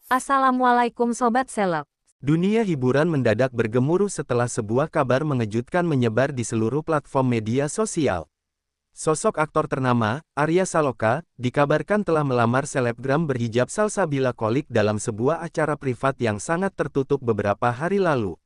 Assalamualaikum Sobat Seleb. Dunia hiburan mendadak bergemuruh setelah sebuah kabar mengejutkan menyebar di seluruh platform media sosial. Sosok aktor ternama, Arya Saloka, dikabarkan telah melamar selebgram berhijab Salsabila Qolik dalam sebuah acara privat yang sangat tertutup beberapa hari lalu.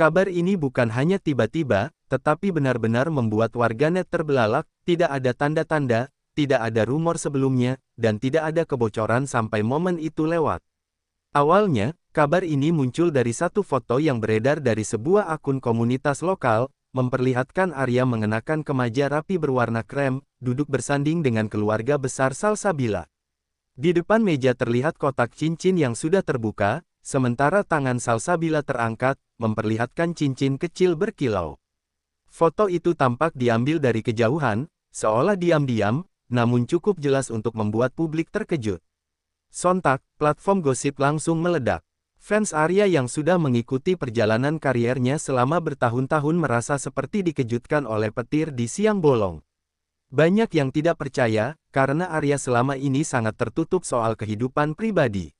Kabar ini bukan hanya tiba-tiba, tetapi benar-benar membuat warganet terbelalak, tidak ada tanda-tanda, tidak ada rumor sebelumnya, dan tidak ada kebocoran sampai momen itu lewat. Awalnya, kabar ini muncul dari satu foto yang beredar dari sebuah akun komunitas lokal, memperlihatkan Arya mengenakan kemeja rapi berwarna krem, duduk bersanding dengan keluarga besar Salsabila. Di depan meja terlihat kotak cincin yang sudah terbuka, sementara tangan Salsabila terangkat, memperlihatkan cincin kecil berkilau. Foto itu tampak diambil dari kejauhan, seolah diam-diam, namun cukup jelas untuk membuat publik terkejut. Sontak, platform gosip langsung meledak. Fans Arya yang sudah mengikuti perjalanan kariernya selama bertahun-tahun merasa seperti dikejutkan oleh petir di siang bolong. Banyak yang tidak percaya, karena Arya selama ini sangat tertutup soal kehidupan pribadi.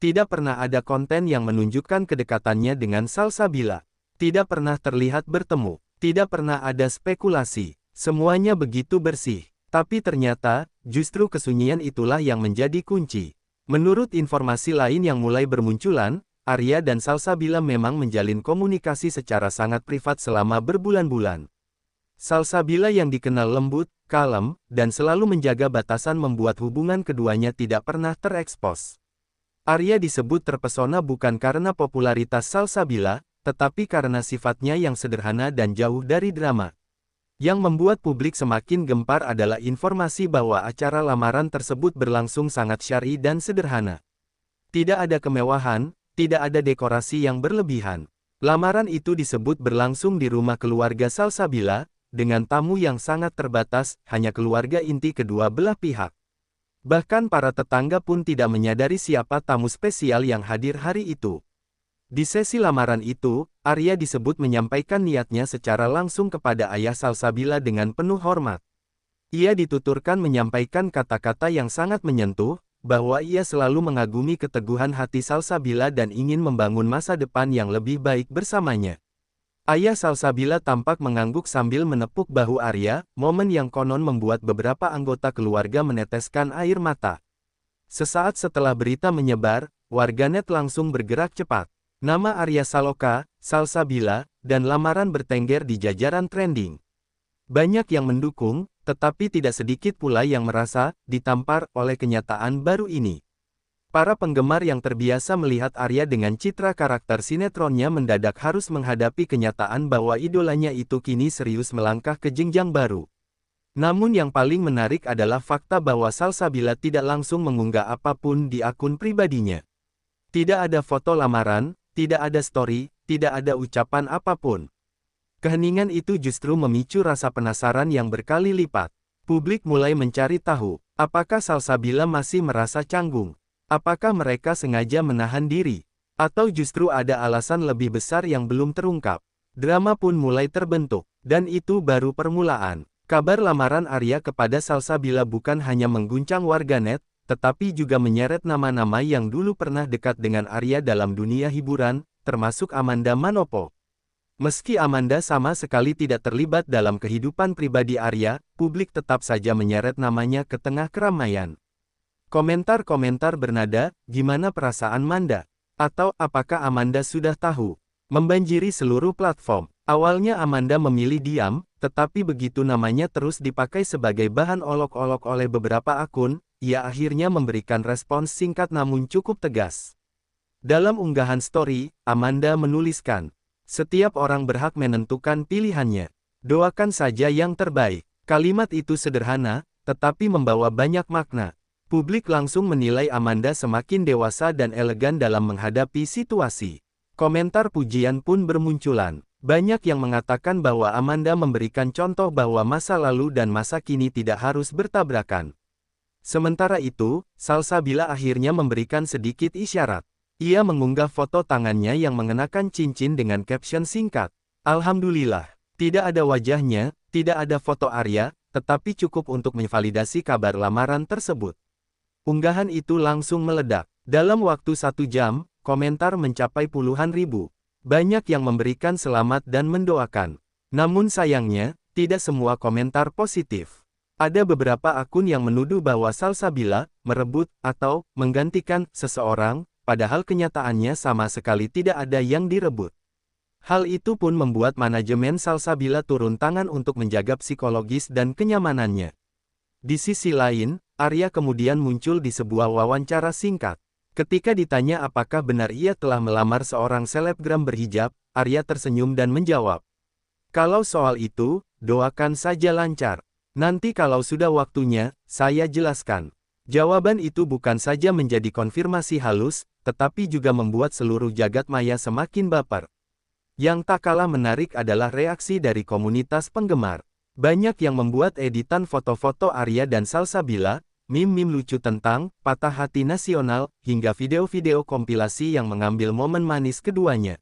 Tidak pernah ada konten yang menunjukkan kedekatannya dengan Salsabila. Tidak pernah terlihat bertemu. Tidak pernah ada spekulasi. Semuanya begitu bersih. Tapi ternyata, justru kesunyian itulah yang menjadi kunci. Menurut informasi lain yang mulai bermunculan, Arya dan Salsabila memang menjalin komunikasi secara sangat privat selama berbulan-bulan. Salsabila yang dikenal lembut, kalem, dan selalu menjaga batasan membuat hubungan keduanya tidak pernah terekspos. Arya disebut terpesona bukan karena popularitas Salsabila, tetapi karena sifatnya yang sederhana dan jauh dari drama. Yang membuat publik semakin gempar adalah informasi bahwa acara lamaran tersebut berlangsung sangat syar'i dan sederhana. Tidak ada kemewahan, tidak ada dekorasi yang berlebihan. Lamaran itu disebut berlangsung di rumah keluarga Salsabila, dengan tamu yang sangat terbatas, hanya keluarga inti kedua belah pihak. Bahkan para tetangga pun tidak menyadari siapa tamu spesial yang hadir hari itu. Di sesi lamaran itu, Arya disebut menyampaikan niatnya secara langsung kepada ayah Salsabila dengan penuh hormat. Ia dituturkan menyampaikan kata-kata yang sangat menyentuh, bahwa ia selalu mengagumi keteguhan hati Salsabila dan ingin membangun masa depan yang lebih baik bersamanya. Ayah Salsabila tampak mengangguk sambil menepuk bahu Arya, momen yang konon membuat beberapa anggota keluarga meneteskan air mata. Sesaat setelah berita menyebar, warganet langsung bergerak cepat. Nama Arya Saloka, Salsabila, dan lamaran bertengger di jajaran trending. Banyak yang mendukung, tetapi tidak sedikit pula yang merasa ditampar oleh kenyataan baru ini. Para penggemar yang terbiasa melihat Arya dengan citra karakter sinetronnya mendadak harus menghadapi kenyataan bahwa idolanya itu kini serius melangkah ke jenjang baru. Namun yang paling menarik adalah fakta bahwa Salsabila tidak langsung mengunggah apapun di akun pribadinya. Tidak ada foto lamaran, tidak ada story, tidak ada ucapan apapun. Keheningan itu justru memicu rasa penasaran yang berkali lipat. Publik mulai mencari tahu, apakah Salsabila masih merasa canggung? Apakah mereka sengaja menahan diri? Atau justru ada alasan lebih besar yang belum terungkap? Drama pun mulai terbentuk, dan itu baru permulaan. Kabar lamaran Arya kepada Salsabila bukan hanya mengguncang warganet, tetapi juga menyeret nama-nama yang dulu pernah dekat dengan Arya dalam dunia hiburan, termasuk Amanda Manopo. Meski Amanda sama sekali tidak terlibat dalam kehidupan pribadi Arya, publik tetap saja menyeret namanya ke tengah keramaian. Komentar-komentar bernada, "Gimana perasaan Manda?" Atau "Apakah Amanda sudah tahu?" membanjiri seluruh platform. Awalnya Amanda memilih diam, tetapi begitu namanya terus dipakai sebagai bahan olok-olok oleh beberapa akun, ia akhirnya memberikan respons singkat namun cukup tegas. Dalam unggahan story, Amanda menuliskan, "Setiap orang berhak menentukan pilihannya. Doakan saja yang terbaik." Kalimat itu sederhana, tetapi membawa banyak makna. Publik langsung menilai Amanda semakin dewasa dan elegan dalam menghadapi situasi. Komentar pujian pun bermunculan. Banyak yang mengatakan bahwa Amanda memberikan contoh bahwa masa lalu dan masa kini tidak harus bertabrakan. Sementara itu, Salsabila akhirnya memberikan sedikit isyarat. Ia mengunggah foto tangannya yang mengenakan cincin dengan caption singkat, "Alhamdulillah." Tidak ada wajahnya, tidak ada foto Arya, tetapi cukup untuk memvalidasi kabar lamaran tersebut. Unggahan itu langsung meledak. Dalam waktu 1 jam, komentar mencapai puluhan ribu. Banyak yang memberikan selamat dan mendoakan. Namun sayangnya, tidak semua komentar positif. Ada beberapa akun yang menuduh bahwa Salsabila merebut atau menggantikan seseorang, padahal kenyataannya sama sekali tidak ada yang direbut. Hal itu pun membuat manajemen Salsabila turun tangan untuk menjaga psikologis dan kenyamanannya. Di sisi lain, Arya kemudian muncul di sebuah wawancara singkat. Ketika ditanya apakah benar ia telah melamar seorang selebgram berhijab, Arya tersenyum dan menjawab, "Kalau soal itu, doakan saja lancar. Nanti kalau sudah waktunya, saya jelaskan." Jawaban itu bukan saja menjadi konfirmasi halus, tetapi juga membuat seluruh jagat maya semakin baper. Yang tak kalah menarik adalah reaksi dari komunitas penggemar. Banyak yang membuat editan foto-foto Arya dan Salsabila, meme-meme lucu tentang patah hati nasional, hingga video-video kompilasi yang mengambil momen manis keduanya.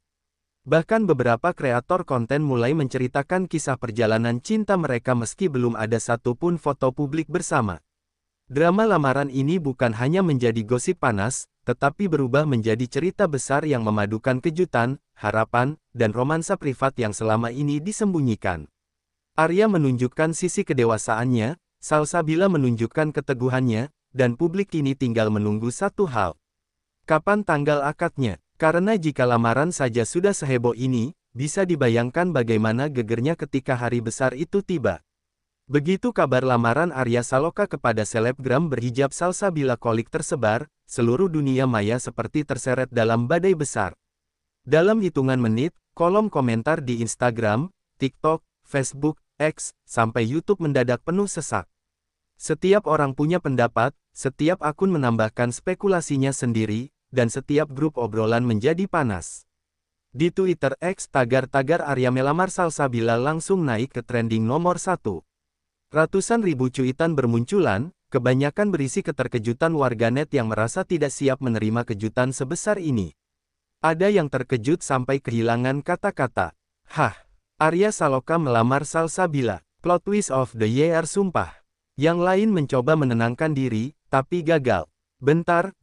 Bahkan beberapa kreator konten mulai menceritakan kisah perjalanan cinta mereka meski belum ada satupun foto publik bersama. Drama lamaran ini bukan hanya menjadi gosip panas, tetapi berubah menjadi cerita besar yang memadukan kejutan, harapan, dan romansa privat yang selama ini disembunyikan. Arya menunjukkan sisi kedewasaannya, Salsabila menunjukkan keteguhannya, dan publik kini tinggal menunggu satu hal. Kapan tanggal akadnya? Karena jika lamaran saja sudah seheboh ini, bisa dibayangkan bagaimana gegernya ketika hari besar itu tiba. Begitu kabar lamaran Arya Saloka kepada selebgram berhijab Salsabila Kolik tersebar, seluruh dunia maya seperti terseret dalam badai besar. Dalam hitungan menit, kolom komentar di Instagram, TikTok, Facebook, X, sampai YouTube mendadak penuh sesak. Setiap orang punya pendapat, setiap akun menambahkan spekulasinya sendiri, dan setiap grup obrolan menjadi panas. Di Twitter X, tagar-tagar Arya melamar Salsabila langsung naik ke trending nomor 1. Ratusan ribu cuitan bermunculan, kebanyakan berisi keterkejutan warganet yang merasa tidak siap menerima kejutan sebesar ini. Ada yang terkejut sampai kehilangan kata-kata. Hah, Arya Saloka melamar Salsabila, plot twist of the year sumpah. Yang lain mencoba menenangkan diri, tapi gagal. Bentar,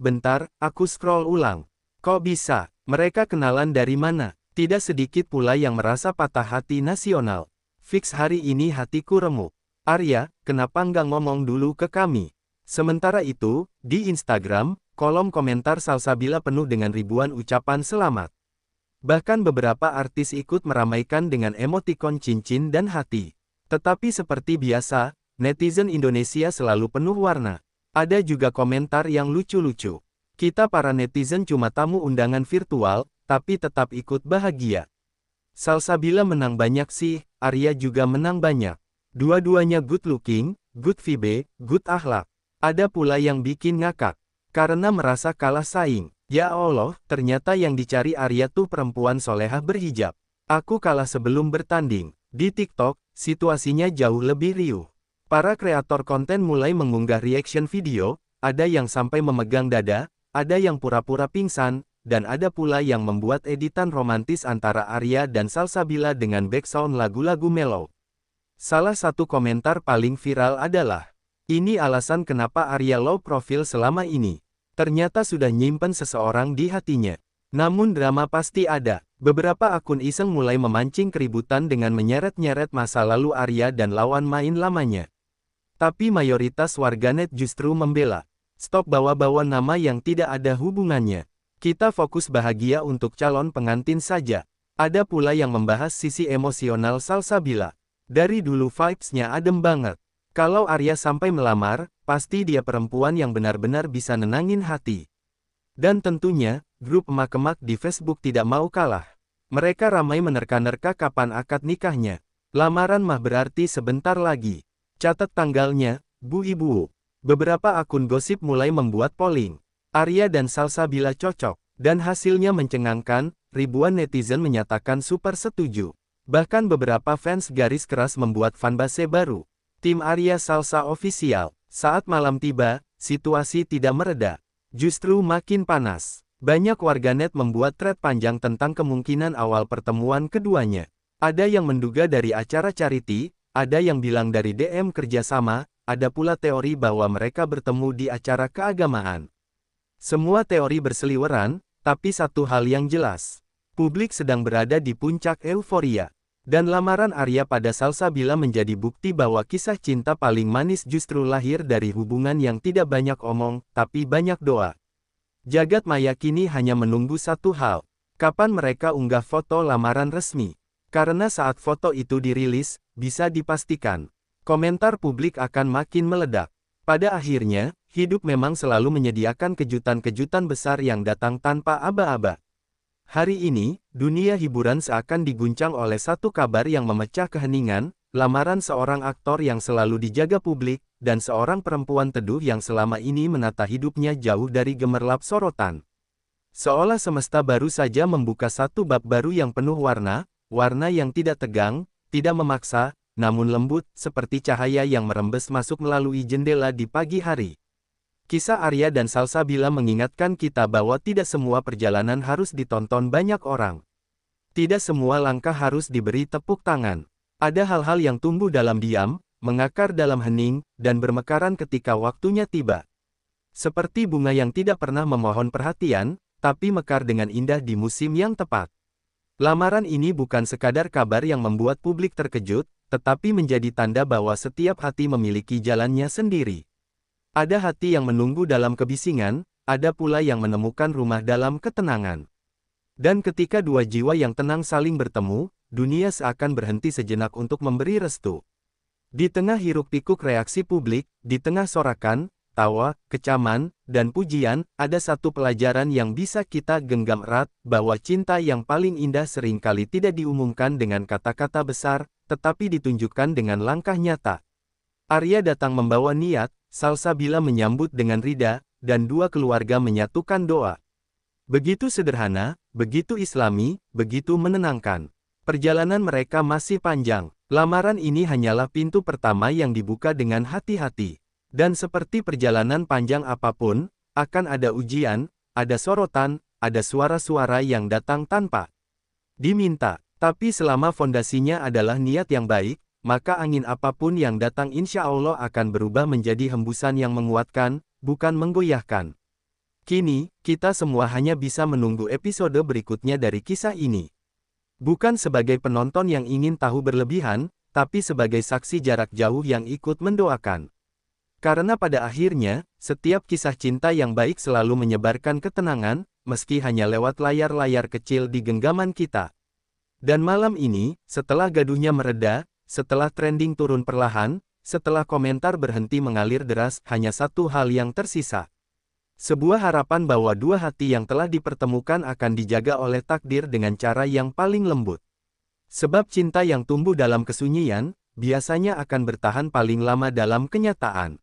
aku scroll ulang. Kok bisa? Mereka kenalan dari mana? Tidak sedikit pula yang merasa patah hati nasional. Fix hari ini hatiku remuk. Arya, kenapa nggak ngomong dulu ke kami? Sementara itu, di Instagram, kolom komentar Salsabila penuh dengan ribuan ucapan selamat. Bahkan beberapa artis ikut meramaikan dengan emotikon cincin dan hati. Tetapi seperti biasa, netizen Indonesia selalu penuh warna. Ada juga komentar yang lucu-lucu. Kita para netizen cuma tamu undangan virtual, tapi tetap ikut bahagia. Salsabila menang banyak sih, Arya juga menang banyak. Dua-duanya good looking, good vibe, good akhlak. Ada pula yang bikin ngakak, karena merasa kalah saing. Ya Allah, ternyata yang dicari Arya tuh perempuan solehah berhijab. Aku kalah sebelum bertanding. Di TikTok, situasinya jauh lebih riuh. Para kreator konten mulai mengunggah reaction video, ada yang sampai memegang dada, ada yang pura-pura pingsan, dan ada pula yang membuat editan romantis antara Arya dan Salsabila dengan background lagu-lagu mellow. Salah satu komentar paling viral adalah, "Ini alasan kenapa Arya low profile selama ini. Ternyata sudah nyimpen seseorang di hatinya." Namun drama pasti ada. Beberapa akun iseng mulai memancing keributan dengan menyeret-nyeret masa lalu Arya dan lawan main lamanya. Tapi mayoritas warganet justru membela. Stop bawa-bawa nama yang tidak ada hubungannya. Kita fokus bahagia untuk calon pengantin saja. Ada pula yang membahas sisi emosional Salsabila. Dari dulu vibes-nya adem banget. Kalau Arya sampai melamar, pasti dia perempuan yang benar-benar bisa nenangin hati. Dan tentunya, grup emak-emak di Facebook tidak mau kalah. Mereka ramai menerka-nerka kapan akad nikahnya. Lamaran mah berarti sebentar lagi. Catat tanggalnya, Bu Ibu. Beberapa akun gosip mulai membuat polling. Arya dan Salsabila cocok. Dan hasilnya mencengangkan, ribuan netizen menyatakan super setuju. Bahkan beberapa fans garis keras membuat fanbase baru. Tim Arya Salsa Official. Saat malam tiba, situasi tidak mereda. Justru makin panas. Banyak warganet membuat thread panjang tentang kemungkinan awal pertemuan keduanya. Ada yang menduga dari acara charity, ada yang bilang dari DM kerjasama, ada pula teori bahwa mereka bertemu di acara keagamaan. Semua teori berseliweran, tapi satu hal yang jelas. Publik sedang berada di puncak euforia. Dan lamaran Arya pada Salsabila menjadi bukti bahwa kisah cinta paling manis justru lahir dari hubungan yang tidak banyak omong, tapi banyak doa. Jagat maya kini hanya menunggu satu hal. Kapan mereka unggah foto lamaran resmi? Karena saat foto itu dirilis, bisa dipastikan, komentar publik akan makin meledak. Pada akhirnya, hidup memang selalu menyediakan kejutan-kejutan besar yang datang tanpa aba-aba. Hari ini, dunia hiburan seakan diguncang oleh satu kabar yang memecah keheningan, lamaran seorang aktor yang selalu dijaga publik, dan seorang perempuan teduh yang selama ini menata hidupnya jauh dari gemerlap sorotan. Seolah semesta baru saja membuka satu bab baru yang penuh warna, warna yang tidak tegang, tidak memaksa, namun lembut, seperti cahaya yang merembes masuk melalui jendela di pagi hari. Kisah Arya dan Salsabila mengingatkan kita bahwa tidak semua perjalanan harus ditonton banyak orang. Tidak semua langkah harus diberi tepuk tangan. Ada hal-hal yang tumbuh dalam diam, mengakar dalam hening, dan bermekaran ketika waktunya tiba. Seperti bunga yang tidak pernah memohon perhatian, tapi mekar dengan indah di musim yang tepat. Lamaran ini bukan sekadar kabar yang membuat publik terkejut, tetapi menjadi tanda bahwa setiap hati memiliki jalannya sendiri. Ada hati yang menunggu dalam kebisingan, ada pula yang menemukan rumah dalam ketenangan. Dan ketika dua jiwa yang tenang saling bertemu, dunia seakan berhenti sejenak untuk memberi restu. Di tengah hiruk-pikuk reaksi publik, di tengah sorakan, tawa, kecaman, dan pujian, ada satu pelajaran yang bisa kita genggam erat, bahwa cinta yang paling indah seringkali tidak diumumkan dengan kata-kata besar, tetapi ditunjukkan dengan langkah nyata. Arya datang membawa niat, Salsabila menyambut dengan rida, dan dua keluarga menyatukan doa. Begitu sederhana, begitu islami, begitu menenangkan. Perjalanan mereka masih panjang. Lamaran ini hanyalah pintu pertama yang dibuka dengan hati-hati. Dan seperti perjalanan panjang apapun, akan ada ujian, ada sorotan, ada suara-suara yang datang tanpa diminta. Tapi selama fondasinya adalah niat yang baik, maka angin apapun yang datang insya Allah akan berubah menjadi hembusan yang menguatkan, bukan menggoyahkan. Kini, kita semua hanya bisa menunggu episode berikutnya dari kisah ini. Bukan sebagai penonton yang ingin tahu berlebihan, tapi sebagai saksi jarak jauh yang ikut mendoakan. Karena pada akhirnya, setiap kisah cinta yang baik selalu menyebarkan ketenangan, meski hanya lewat layar-layar kecil di genggaman kita. Dan malam ini, setelah gaduhnya mereda, setelah trending turun perlahan, setelah komentar berhenti mengalir deras, hanya satu hal yang tersisa. Sebuah harapan bahwa dua hati yang telah dipertemukan akan dijaga oleh takdir dengan cara yang paling lembut. Sebab cinta yang tumbuh dalam kesunyian, biasanya akan bertahan paling lama dalam kenyataan.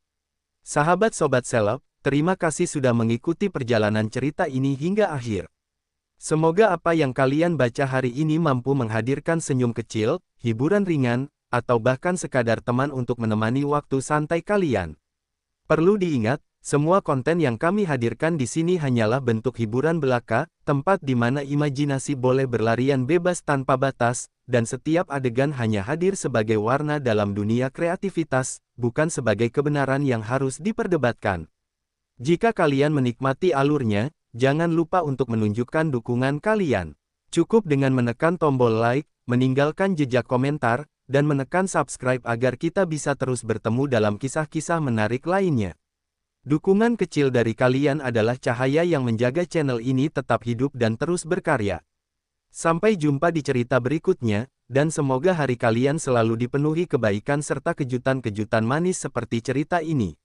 Sahabat Sobat Seleb, terima kasih sudah mengikuti perjalanan cerita ini hingga akhir. Semoga apa yang kalian baca hari ini mampu menghadirkan senyum kecil, hiburan ringan, atau bahkan sekadar teman untuk menemani waktu santai kalian. Perlu diingat, semua konten yang kami hadirkan di sini hanyalah bentuk hiburan belaka, tempat di mana imajinasi boleh berlarian bebas tanpa batas, dan setiap adegan hanya hadir sebagai warna dalam dunia kreativitas, bukan sebagai kebenaran yang harus diperdebatkan. Jika kalian menikmati alurnya, jangan lupa untuk menunjukkan dukungan kalian. Cukup dengan menekan tombol like, meninggalkan jejak komentar, dan menekan subscribe agar kita bisa terus bertemu dalam kisah-kisah menarik lainnya. Dukungan kecil dari kalian adalah cahaya yang menjaga channel ini tetap hidup dan terus berkarya. Sampai jumpa di cerita berikutnya, dan semoga hari kalian selalu dipenuhi kebaikan serta kejutan-kejutan manis seperti cerita ini.